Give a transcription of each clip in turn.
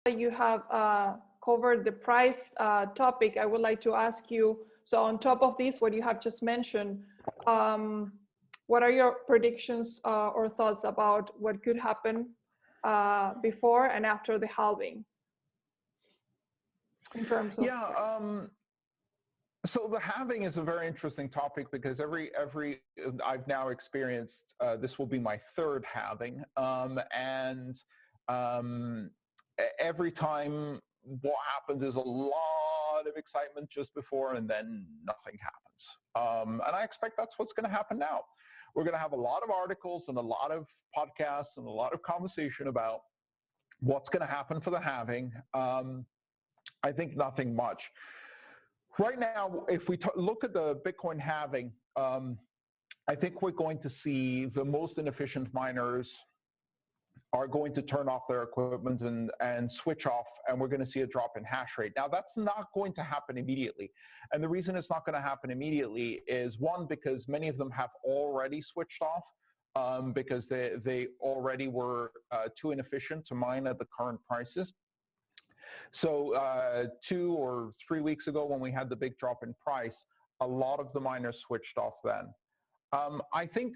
you have covered the price topic, I would like to ask you, so on top of this, what you have just mentioned, what are your predictions or thoughts about what could happen before and after the halving in terms of... So the halving is a very interesting topic because I've now experienced, this will be my third halving, and every time what happens is a lot of excitement just before, and then nothing happens. And I expect that's what's going to happen now. We're going to have a lot of articles and a lot of podcasts and a lot of conversation about what's going to happen for the halving. I think nothing much. Right now, if we look at the Bitcoin halving, I think we're going to see the most inefficient miners are going to turn off their equipment and switch off, and we're going to see a drop in hash rate. Now, that's not going to happen immediately. And the reason it's not going to happen immediately is, one, because many of them have already switched off because they already were too inefficient to mine at the current prices. So 2 or 3 weeks ago, when we had the big drop in price, a lot of the miners switched off then. I think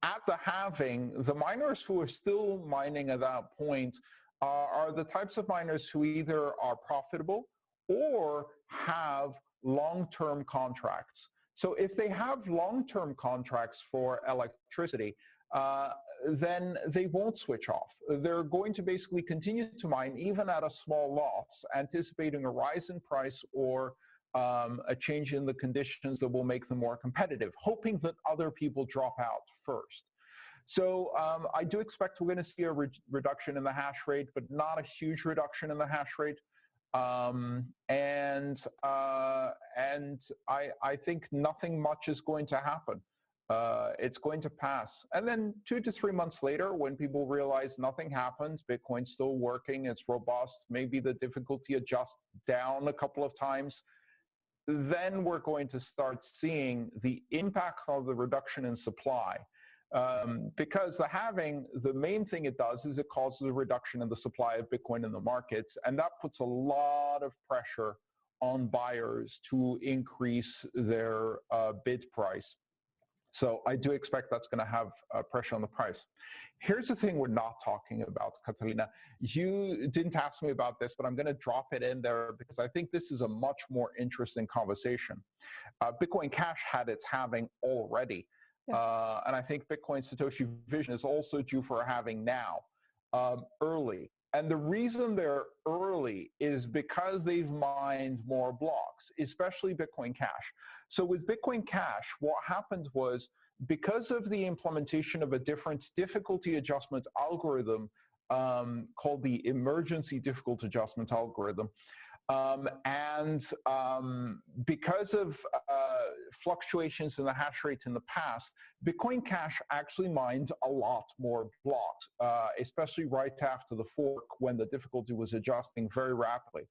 at the halving, the miners who are still mining at that point are the types of miners who either are profitable or have long-term contracts. So if they have long-term contracts for electricity, then they won't switch off. They're going to basically continue to mine even at a small loss, anticipating a rise in price or a change in the conditions that will make them more competitive, hoping that other people drop out first. So I do expect we're going to see a reduction in the hash rate, but not a huge reduction in the hash rate. And I think nothing much is going to happen. It's going to pass. And then 2 to 3 months later, when people realize nothing happened, Bitcoin's still working, it's robust, maybe the difficulty adjusts down a couple of times, then we're going to start seeing the impact of the reduction in supply. Because the halving, the main thing it does is it causes a reduction in the supply of Bitcoin in the markets, and that puts a lot of pressure on buyers to increase their bid price. So I do expect that's going to have pressure on the price. Here's the thing we're not talking about, Catalina. You didn't ask me about this, but I'm going to drop it in there because I think this is a much more interesting conversation. Bitcoin Cash had its halving already. Yeah. And I think Bitcoin Satoshi Vision is also due for a halving now, early. And the reason they're early is because they've mined more blocks, especially Bitcoin Cash. So with Bitcoin Cash, what happened was, because of the implementation of a different difficulty adjustment algorithm called the emergency difficulty adjustment algorithm, because of fluctuations in the hash rate in the past, Bitcoin Cash actually mined a lot more blocks, especially right after the fork when the difficulty was adjusting very rapidly.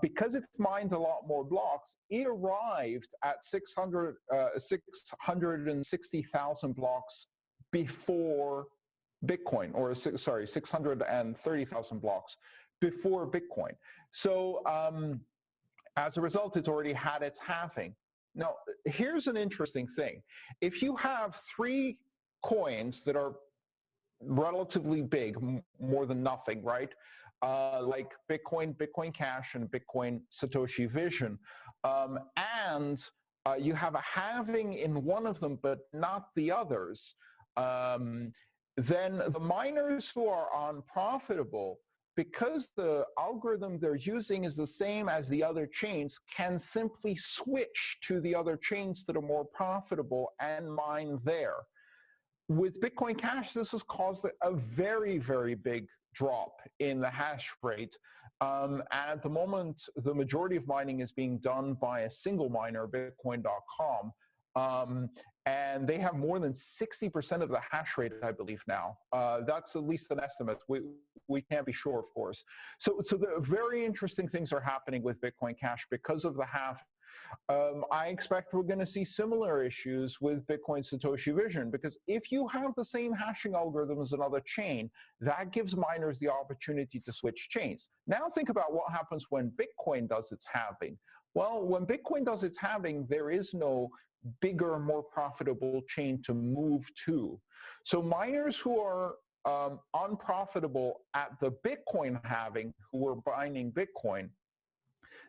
Because it mined a lot more blocks, it arrived at 660,000 blocks before Bitcoin, or sorry, 630,000 blocks before Bitcoin. So as a result, it's already had its halving. Now, here's an interesting thing. If you have 3 coins that are relatively big, more than nothing, right? Like Bitcoin, Bitcoin Cash, and Bitcoin Satoshi Vision, and you have a halving in one of them, but not the others, then the miners who are unprofitable, because the algorithm they're using is the same as the other chains, can simply switch to the other chains that are more profitable and mine there. With Bitcoin Cash, this has caused a very, very big drop in the hash rate. At the moment, the majority of mining is being done by a single miner, Bitcoin.com. And they have more than 60% of the hash rate, I believe now. That's at least an estimate. We can't be sure, of course. So the very interesting things are happening with Bitcoin Cash because of the half. I expect we're going to see similar issues with Bitcoin Satoshi Vision, because if you have the same hashing algorithm as another chain, that gives miners the opportunity to switch chains. Now think about what happens when Bitcoin does its halving. Well, when Bitcoin does its halving, there is no bigger, more profitable chain to move to. So miners who are unprofitable at the Bitcoin halving, who are mining Bitcoin,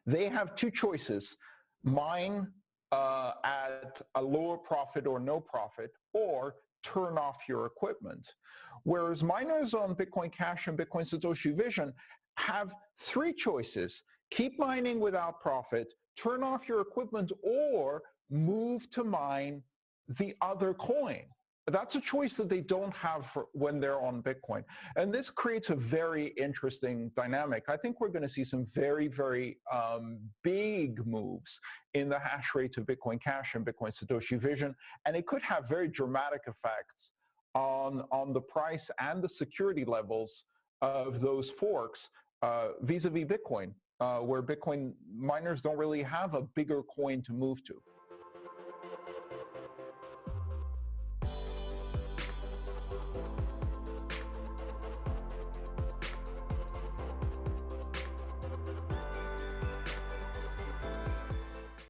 they have two choices: mine at a lower profit or no profit, or turn off your equipment. Whereas miners on Bitcoin Cash and Bitcoin Satoshi Vision have three choices: keep mining without profit, turn off your equipment, or move to mine the other coin. That's a choice that they don't have when they're on Bitcoin. And this creates a very interesting dynamic. I think we're going to see some very, very big moves in the hash rates of Bitcoin Cash and Bitcoin Satoshi Vision. And it could have very dramatic effects on the price and the security levels of those forks vis-a-vis Bitcoin, where Bitcoin miners don't really have a bigger coin to move to.